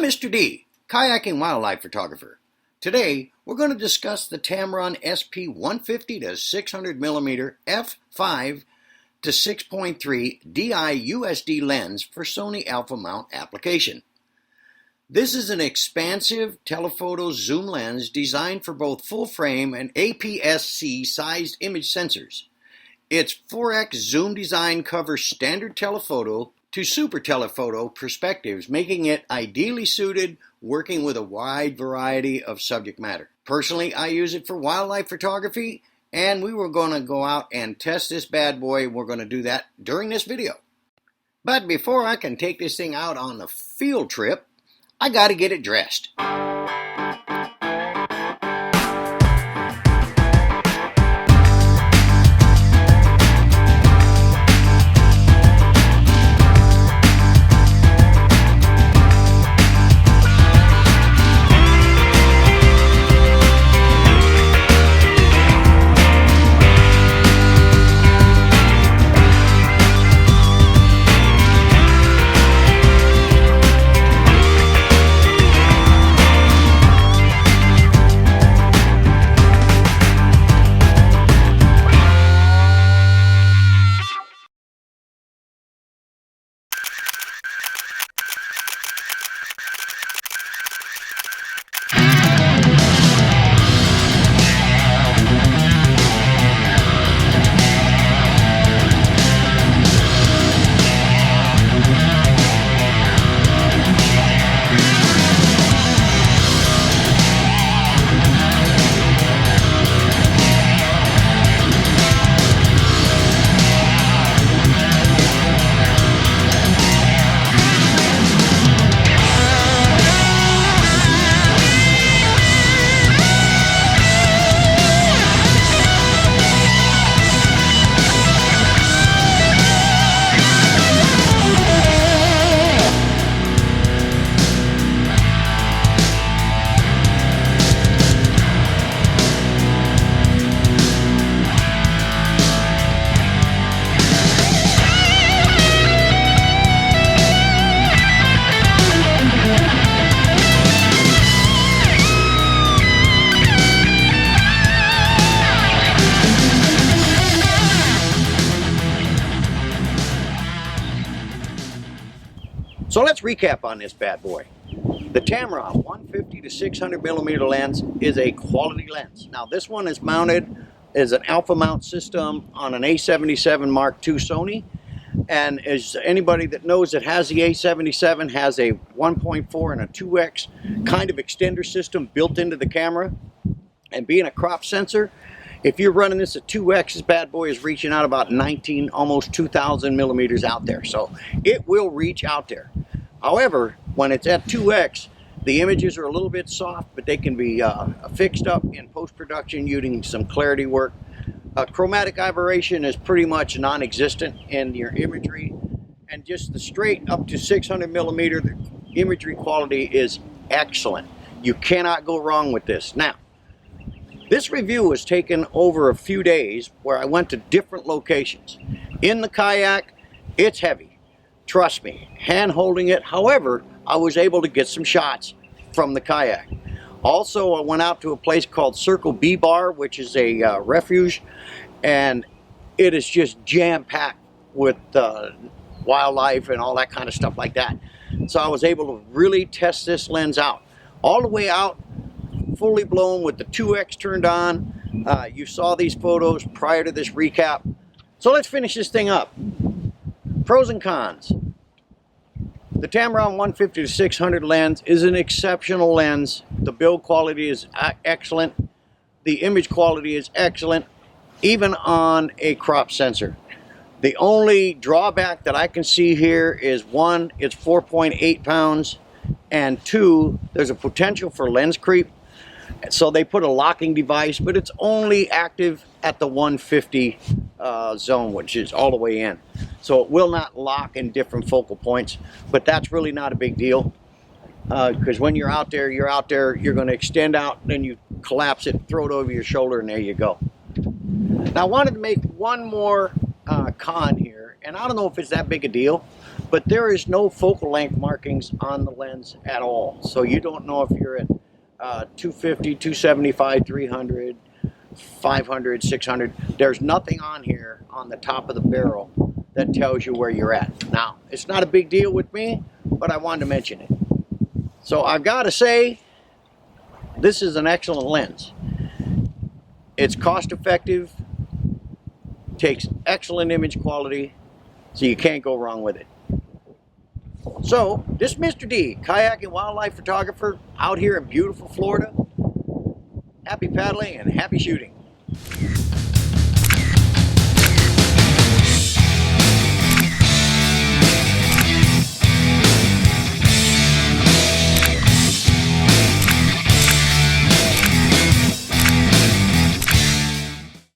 Mr. D, kayaking wildlife photographer. Today, we're going to discuss the Tamron SP 150-600mm f5 to 6.3 DI USD lens for Sony alpha mount application. This is an expansive telephoto zoom lens designed for both full frame and APS-C sized image sensors. Its 4x zoom design covers standard telephoto to super telephoto perspectives, making it ideally suited working with a wide variety of subject matter. Personally, I use it for wildlife photography, and we were going to go out and test this bad boy. We're going to do that during this video. But before I can take this thing out on a field trip, I got to get it dressed. So let's recap on this bad boy. The Tamron 150-600mm lens is a quality lens. Now this one is mounted as an alpha mount system on an A77 Mark II Sony. And as anybody that knows that has the A77 has a 1.4 and a 2x kind of extender system built into the camera. And being a crop sensor, if you're running this at 2x, this bad boy is reaching out about 19, almost 2,000 millimeters out there. So it will reach out there. However, when it's at 2x, the images are a little bit soft, but they can be fixed up in post-production using some clarity work. Chromatic aberration is pretty much non-existent in your imagery, and just the straight up to 600mm, the imagery quality is excellent. You cannot go wrong with this. Now, this review was taken over a few days where I went to different locations. In the kayak, it's heavy. Trust me, hand holding it. However, I was able to get some shots from the kayak. Also, I went out to a place called Circle B Bar, which is a refuge, and it is just jam-packed with wildlife and all that kind of stuff like that. So I was able to really test this lens out. All the way out, fully blown with the 2x turned on. You saw these photos prior to this recap. So let's finish this thing up. Pros and cons. The Tamron 150-600 lens is an exceptional lens. The build quality is excellent. The image quality is excellent, even on a crop sensor. The only drawback that I can see here is one, it's 4.8 pounds, and two, there's a potential for lens creep. So they put a locking device, but it's only active at the 150 zone, which is all the way in. So it will not lock in different focal points, but that's really not a big deal. because when you're out there, you're going to extend out, then you collapse it, throw it over your shoulder, and there you go. Now I wanted to make one more con here, and I don't know if it's that big a deal, but there is no focal length markings on the lens at all. So you don't know if you're at 250, 275, 300, 500, 600. There's nothing on here on the top of the barrel that tells you where you're at. Now, it's not a big deal with me, but I wanted to mention it. So I've got to say, this is an excellent lens. It's cost effective, takes excellent image quality, so you can't go wrong with it. So, this is Mr. D, kayak and wildlife photographer out here in beautiful Florida. Happy paddling and happy shooting.